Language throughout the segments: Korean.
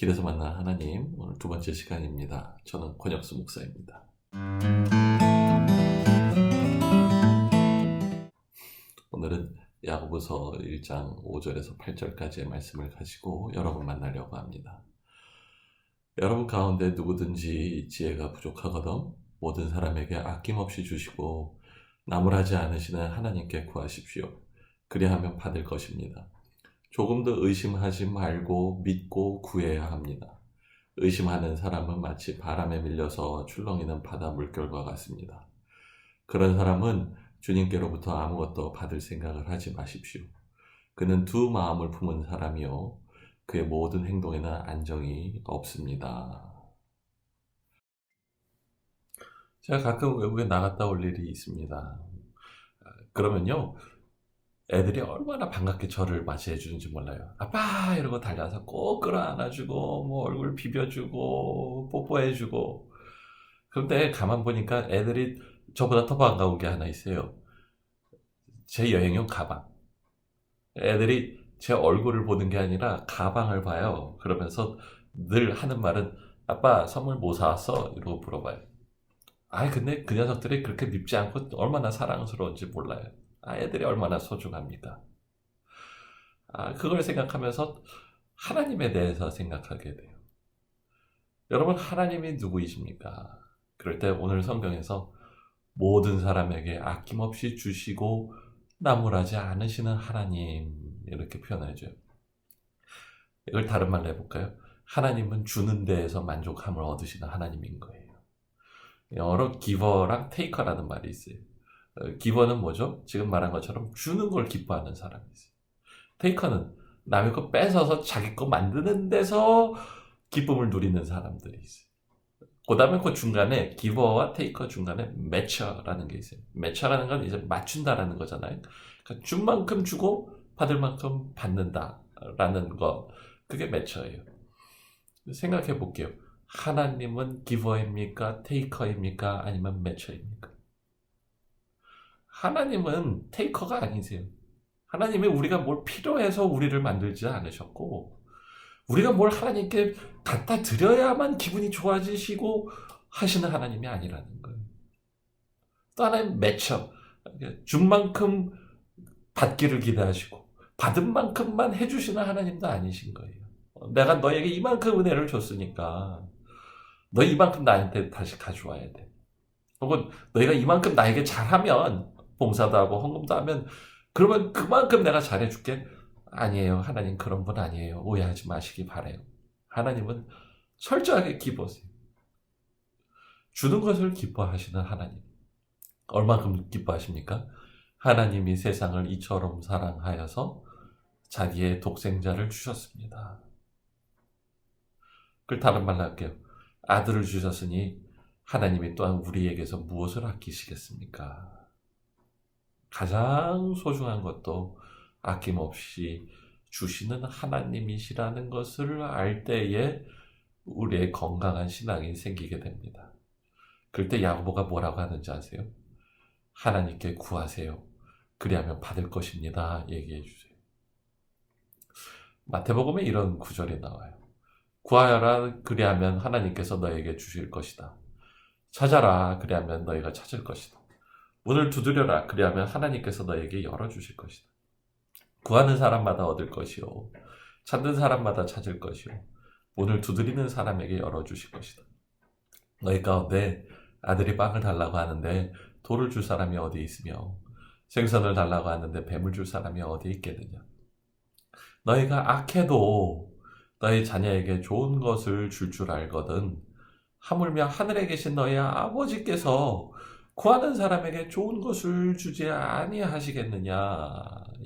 길에서 만난 하나님, 오늘 두 번째 시간입니다. 저는 권혁수 목사입니다. 오늘은 야고보서 1장 5절에서 8절까지의 말씀을 가지고 여러분 만나려고 합니다. 여러분 가운데 누구든지 지혜가 부족하거든 모든 사람에게 아낌없이 주시고 나무라지 않으시는 하나님께 구하십시오. 그리하면 받을 것입니다. 조금도 의심하지 말고 믿고 구해야 합니다. 의심하는 사람은 마치 바람에 밀려서 출렁이는 바다 물결과 같습니다. 그런 사람은 주님께로부터 아무것도 받을 생각을 하지 마십시오. 그는 두 마음을 품은 사람이요 그의 모든 행동에는 안정이 없습니다. 제가 가끔 외국에 나갔다 올 일이 있습니다. 그러면요, 애들이 얼마나 반갑게 저를 맞이해 주는지 몰라요. 아빠! 이러고 달려와서 꼭 끌어안아주고, 뭐 얼굴 비벼주고, 뽀뽀해주고. 그런데 가만 보니까 애들이 저보다 더 반가운 게 하나 있어요. 제 여행용 가방. 애들이 제 얼굴을 보는 게 아니라 가방을 봐요. 그러면서 늘 하는 말은 아빠 선물 뭐 사왔어? 이러고 물어봐요. 근데 그 녀석들이 그렇게 밉지 않고 얼마나 사랑스러운지 몰라요. 애들이 얼마나 소중합니까? 그걸 생각하면서 하나님에 대해서 생각하게 돼요. 여러분, 하나님이 누구이십니까? 그럴 때 오늘 성경에서 모든 사람에게 아낌없이 주시고 나무라지 않으시는 하나님, 이렇게 표현해줘요. 이걸 다른 말로 해볼까요? 하나님은 주는 데에서 만족함을 얻으시는 하나님인 거예요. 영어로 giver랑 taker라는 말이 있어요. giver는 뭐죠? 지금 말한 것처럼 주는 걸 기뻐하는 사람이 있어요. taker는 남의 거 뺏어서 자기 거 만드는 데서 기쁨을 누리는 사람들이 있어요. 그 다음에 그 중간에 giver와 taker 중간에 matcher라는 게 있어요. matcher라는 건 이제 맞춘다라는 거잖아요. 그러니까 준 만큼 주고 받을 만큼 받는다라는 거, 그게 matcher예요. 생각해 볼게요. 하나님은 giver입니까? taker입니까? 아니면 matcher입니까? 하나님은 taker가 아니세요. 하나님이 우리가 뭘 필요해서 우리를 만들지 않으셨고, 우리가 뭘 하나님께 갖다 드려야만 기분이 좋아지시고 하시는 하나님이 아니라는 거예요. 또 하나는 매쳐. 준 만큼 받기를 기대하시고 받은 만큼만 해주시는 하나님도 아니신 거예요. 내가 너에게 이만큼 은혜를 줬으니까 너 이만큼 나한테 다시 가져와야 돼. 혹은 너희가 이만큼 나에게 잘하면, 봉사도 하고 헌금도 하면, 그러면 그만큼 내가 잘해줄게. 아니에요. 하나님 그런 분 아니에요. 오해하지 마시기 바래요. 하나님은 철저하게 기뻐하세요. 주는 것을 기뻐하시는 하나님. 얼마큼 기뻐하십니까? 하나님이 세상을 이처럼 사랑하여서 자기의 독생자를 주셨습니다. 그걸 다른 말로 할게요. 아들을 주셨으니 하나님이 또한 우리에게서 무엇을 아끼시겠습니까? 가장 소중한 것도 아낌없이 주시는 하나님이시라는 것을 알 때에 우리의 건강한 신앙이 생기게 됩니다. 그럴 때 야고보가 뭐라고 하는지 아세요? 하나님께 구하세요. 그리하면 받을 것입니다. 얘기해 주세요. 마태복음에 이런 구절이 나와요. 구하여라 그리하면 하나님께서 너에게 주실 것이다. 찾아라 그리하면 너희가 찾을 것이다. 문을 두드려라 그리하면 하나님께서 너에게 열어주실 것이다. 구하는 사람마다 얻을 것이요 찾는 사람마다 찾을 것이요 문을 두드리는 사람에게 열어주실 것이다. 너희 가운데 아들이 빵을 달라고 하는데 돌을 줄 사람이 어디 있으며 생선을 달라고 하는데 뱀을 줄 사람이 어디 있겠느냐. 너희가 악해도 너희 자녀에게 좋은 것을 줄 알거든 하물며 하늘에 계신 너희 아버지께서 구하는 사람에게 좋은 것을 주지 아니하시겠느냐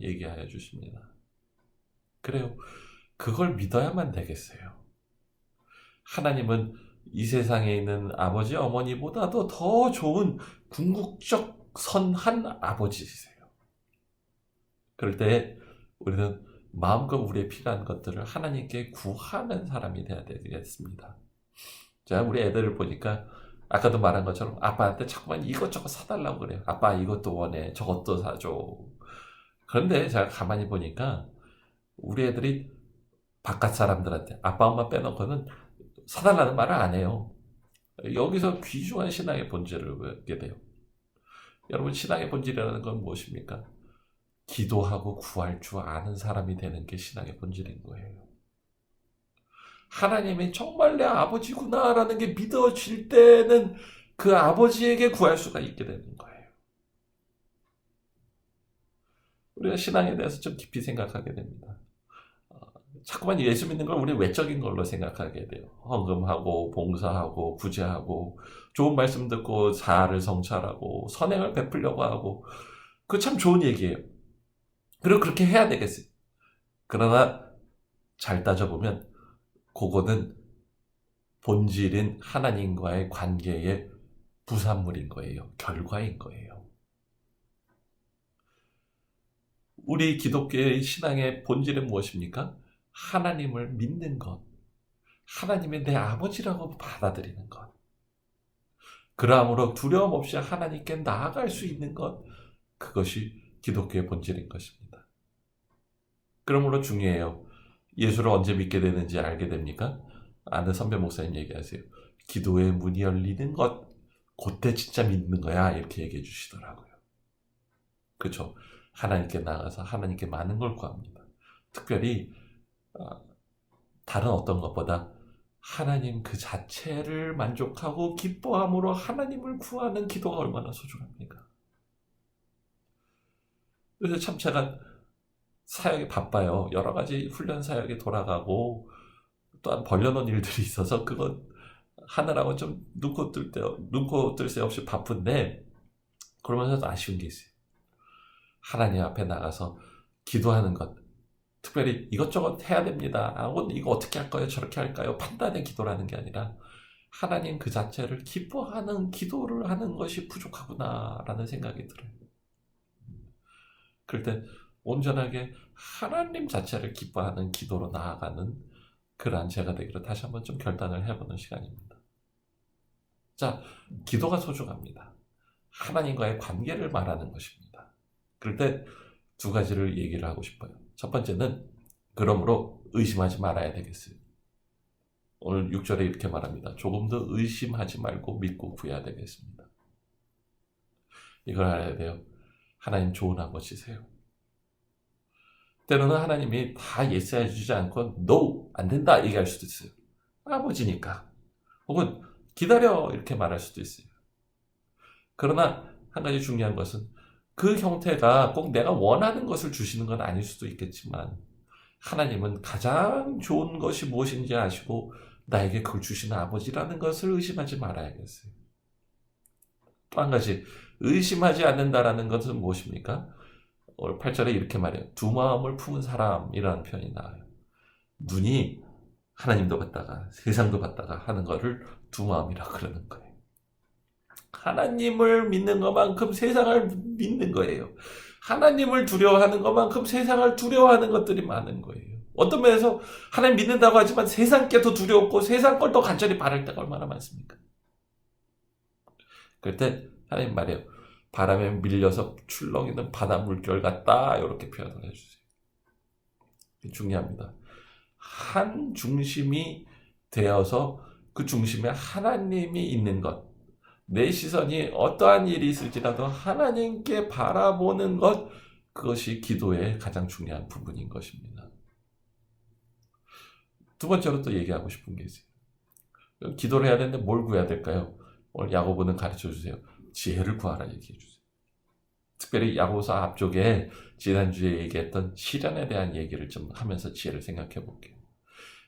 얘기하여 주십니다. 그래요. 그걸 믿어야만 되겠어요. 하나님은 이 세상에 있는 아버지 어머니보다도 더 좋은 궁극적 선한 아버지이세요. 그럴 때 우리는 마음껏 우리의 필요한 것들을 하나님께 구하는 사람이 되어야 되겠습니다. 자, 우리 애들을 보니까 아까도 말한 것처럼 아빠한테 자꾸만 이것저것 사달라고 그래요. 아빠 이것도 원해, 저것도 사줘. 그런데 제가 가만히 보니까 우리 애들이 바깥 사람들한테 아빠 엄마 빼놓고는 사달라는 말을 안 해요. 여기서 귀중한 신앙의 본질을 배우게 돼요. 여러분, 신앙의 본질이라는 건 무엇입니까? 기도하고 구할 줄 아는 사람이 되는 게 신앙의 본질인 거예요. 하나님이 정말 내 아버지구나라는 게 믿어질 때는 그 아버지에게 구할 수가 있게 되는 거예요. 우리가 신앙에 대해서 좀 깊이 생각하게 됩니다. 자꾸만 예수 믿는 걸 우리 외적인 걸로 생각하게 돼요. 헌금하고 봉사하고 구제하고 좋은 말씀 듣고 자아를 성찰하고 선행을 베풀려고 하고, 그거 참 좋은 얘기예요. 그리고 그렇게 해야 되겠어요. 그러나 잘 따져보면 그거는 본질인 하나님과의 관계의 부산물인 거예요. 결과인 거예요. 우리 기독교의 신앙의 본질은 무엇입니까? 하나님을 믿는 것, 하나님의 내 아버지라고 받아들이는 것, 그러므로 두려움 없이 하나님께 나아갈 수 있는 것, 그것이 기독교의 본질인 것입니다. 그러므로 중요해요. 예수를 언제 믿게 되는지 알게 됩니까? 아는 선배 목사님 얘기하세요. 기도의 문이 열리는 것, 그때 진짜 믿는 거야, 이렇게 얘기해 주시더라고요. 그렇죠? 하나님께 나가서 하나님께 많은 걸 구합니다. 특별히 다른 어떤 것보다 하나님 그 자체를 만족하고 기뻐함으로 하나님을 구하는 기도가 얼마나 소중합니까? 그래서 참 제가 사역이 바빠요. 여러 가지 훈련 사역이 돌아가고 또한 벌려놓은 일들이 있어서 그거 하느라고 좀 눈코 뜰 새 없이 바쁜데, 그러면서도 아쉬운 게 있어요. 하나님 앞에 나가서 기도하는 것, 특별히 이것저것 해야 됩니다. 이거 어떻게 할까요? 저렇게 할까요? 판단의 기도라는 게 아니라 하나님 그 자체를 기뻐하는 기도를 하는 것이 부족하구나라는 생각이 들어요. 그럴 때 온전하게 하나님 자체를 기뻐하는 기도로 나아가는 그러한 제가 되기로 다시 한번 좀 결단을 해보는 시간입니다. 자, 기도가 소중합니다. 하나님과의 관계를 말하는 것입니다. 그럴 때 두 가지를 얘기를 하고 싶어요. 첫 번째는 그러므로 의심하지 말아야 되겠어요. 오늘 6절에 이렇게 말합니다. 조금 더 의심하지 말고 믿고 구해야 되겠습니다. 이걸 알아야 돼요. 하나님 좋은 아버지세요. 때로는 하나님이 다 예스해 주지 않고 no, 안 된다 얘기할 수도 있어요. 아버지니까. 혹은 기다려 이렇게 말할 수도 있어요. 그러나 한 가지 중요한 것은 그 형태가 꼭 내가 원하는 것을 주시는 건 아닐 수도 있겠지만 하나님은 가장 좋은 것이 무엇인지 아시고 나에게 그걸 주시는 아버지라는 것을 의심하지 말아야겠어요. 또 한 가지, 의심하지 않는다라는 것은 무엇입니까? 오늘 8절에 이렇게 말해요. 두 마음을 품은 사람이라는 표현이 나와요. 눈이 하나님도 봤다가 세상도 봤다가 하는 것을 두 마음이라고 그러는 거예요. 하나님을 믿는 것만큼 세상을 믿는 거예요. 하나님을 두려워하는 것만큼 세상을 두려워하는 것들이 많은 거예요. 어떤 면에서 하나님 믿는다고 하지만 세상 게 더 두렵고 세상 걸 더 간절히 바랄 때가 얼마나 많습니까? 그럴 때 하나님 말해요. 바람에 밀려서 출렁이는 바다 물결 같다. 이렇게 표현을 해주세요. 중요합니다. 한 중심이 되어서 그 중심에 하나님이 있는 것, 내 시선이 어떠한 일이 있을지라도 하나님께 바라보는 것, 그것이 기도의 가장 중요한 부분인 것입니다. 두 번째로 또 얘기하고 싶은 게 있어요. 기도를 해야 되는데 뭘 구해야 될까요? 오늘 야고보는 가르쳐 주세요. 지혜를 구하라 얘기해 주세요. 특별히 야고보서 앞쪽에 지난주에 얘기했던 시련에 대한 얘기를 좀 하면서 지혜를 생각해 볼게요.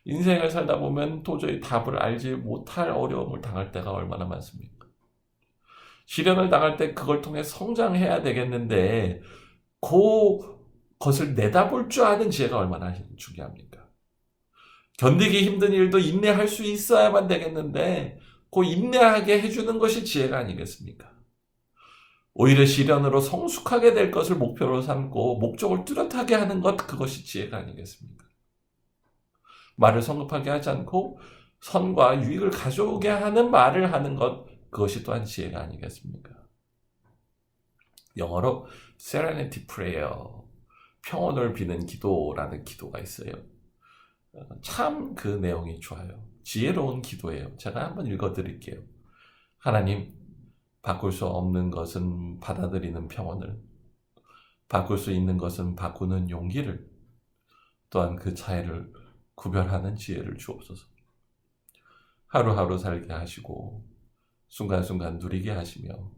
인생을 살다 보면 도저히 답을 알지 못할 어려움을 당할 때가 얼마나 많습니까? 시련을 당할 때 그걸 통해 성장해야 되겠는데 그것을 내다볼 줄 아는 지혜가 얼마나 중요합니까? 견디기 힘든 일도 인내할 수 있어야만 되겠는데 그 인내하게 해주는 것이 지혜가 아니겠습니까? 오히려 시련으로 성숙하게 될 것을 목표로 삼고 목적을 뚜렷하게 하는 것, 그것이 지혜가 아니겠습니까? 말을 성급하게 하지 않고 선과 유익을 가져오게 하는 말을 하는 것, 그것이 또한 지혜가 아니겠습니까? 영어로 serenity prayer, 평온을 비는 기도라는 기도가 있어요. 참 그 내용이 좋아요. 지혜로운 기도예요. 제가 한번 읽어드릴게요. 하나님, 바꿀 수 없는 것은 받아들이는 평온을, 바꿀 수 있는 것은 바꾸는 용기를, 또한 그 차이를 구별하는 지혜를 주옵소서. 하루하루 살게 하시고 순간순간 누리게 하시며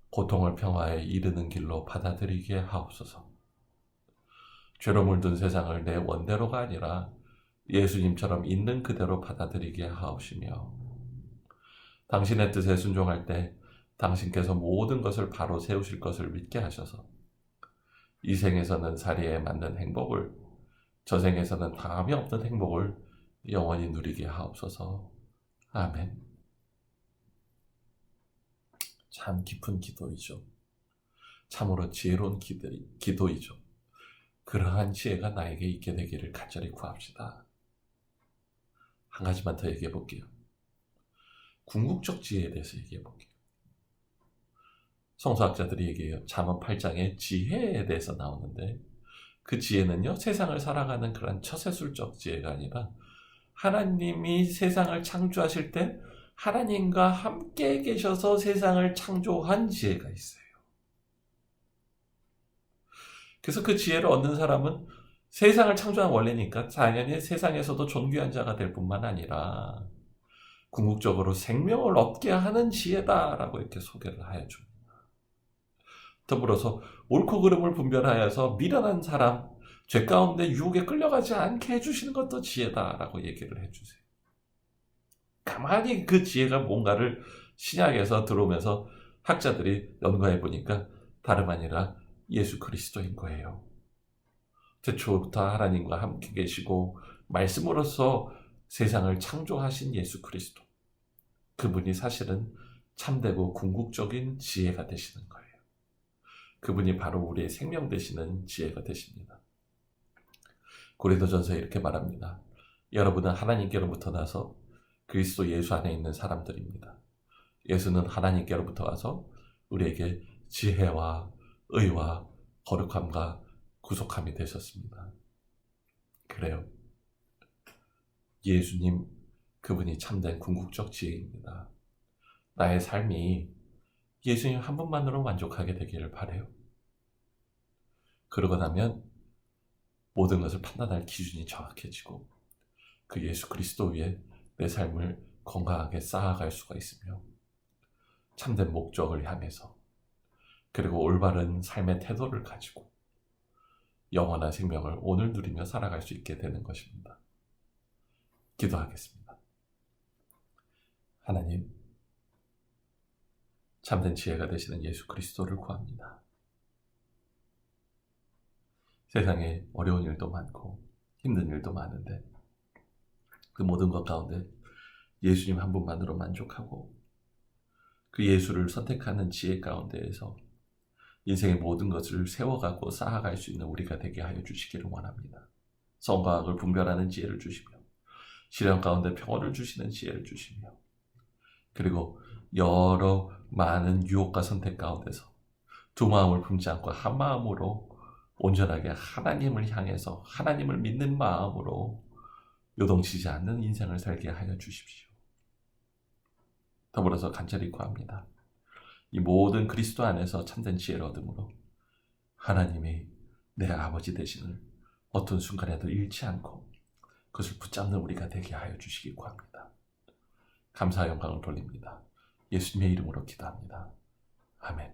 고통을 평화에 이르는 길로 받아들이게 하옵소서. 죄로 물든 세상을 내 원대로가 아니라 예수님처럼 있는 그대로 받아들이게 하옵시며, 당신의 뜻에 순종할 때 당신께서 모든 것을 바로 세우실 것을 믿게 하셔서 이 생에서는 자리에 맞는 행복을, 저 생에서는 다함이 없는 행복을 영원히 누리게 하옵소서. 아멘. 참 깊은 기도이죠. 참으로 지혜로운 기도이죠. 그러한 지혜가 나에게 있게 되기를 간절히 구합시다. 한 가지만 더 얘기해 볼게요. 궁극적 지혜에 대해서 얘기해 볼게요. 성서학자들이 얘기해요. 잠언 8장에 지혜에 대해서 나오는데, 그 지혜는요, 세상을 살아가는 그런 처세술적 지혜가 아니라 하나님이 세상을 창조하실 때 하나님과 함께 계셔서 세상을 창조한 지혜가 있어요. 그래서 그 지혜를 얻는 사람은 세상을 창조한 원래니까 당연히 세상에서도 존귀한 자가 될 뿐만 아니라 궁극적으로 생명을 얻게 하는 지혜다라고 이렇게 소개를 하여 줍니다. 더불어서 옳고 그름을 분별하여서 미련한 사람, 죄 가운데 유혹에 끌려가지 않게 해주시는 것도 지혜다라고 얘기를 해주세요. 가만히 그 지혜가 뭔가를 신약에서 들어오면서 학자들이 연구해 보니까 다름 아니라 예수 그리스도인 거예요. 태초부터 하나님과 함께 계시고 말씀으로서 세상을 창조하신 예수 그리스도, 그분이 사실은 참되고 궁극적인 지혜가 되시는 거예요. 그분이 바로 우리의 생명 되시는 지혜가 되십니다. 고린도전서에 이렇게 말합니다. 여러분은 하나님께로부터 나서 그리스도 예수 안에 있는 사람들입니다. 예수는 하나님께로부터 와서 우리에게 지혜와 의와 거룩함과 구속함이 되셨습니다. 그래요. 예수님, 그분이 참된 궁극적 지혜입니다. 나의 삶이 예수님 한 분만으로 만족하게 되기를 바라요. 그러고 나면 모든 것을 판단할 기준이 정확해지고 그 예수 그리스도 위에 내 삶을 건강하게 쌓아갈 수가 있으며 참된 목적을 향해서, 그리고 올바른 삶의 태도를 가지고 영원한 생명을 오늘 누리며 살아갈 수 있게 되는 것입니다. 기도하겠습니다. 하나님, 참된 지혜가 되시는 예수 그리스도를 구합니다. 세상에 어려운 일도 많고 힘든 일도 많은데 그 모든 것 가운데 예수님 한 분만으로 만족하고 그 예수를 선택하는 지혜 가운데에서 인생의 모든 것을 세워가고 쌓아갈 수 있는 우리가 되게 하여 주시기를 원합니다. 선과 악을 분별하는 지혜를 주시며 시련 가운데 평온을 주시는 지혜를 주시며, 그리고 여러 많은 유혹과 선택 가운데서 두 마음을 품지 않고 한 마음으로 온전하게 하나님을 향해서 하나님을 믿는 마음으로 요동치지 않는 인생을 살게 하여 주십시오. 더불어서 간절히 구합니다. 이 모든 그리스도 안에서 참된 지혜를 얻음으로 하나님이 내 아버지 되심을 어떤 순간에도 잃지 않고 그것을 붙잡는 우리가 되게 하여 주시기 구합니다. 감사와 영광을 돌립니다. 예수님의 이름으로 기도합니다. 아멘.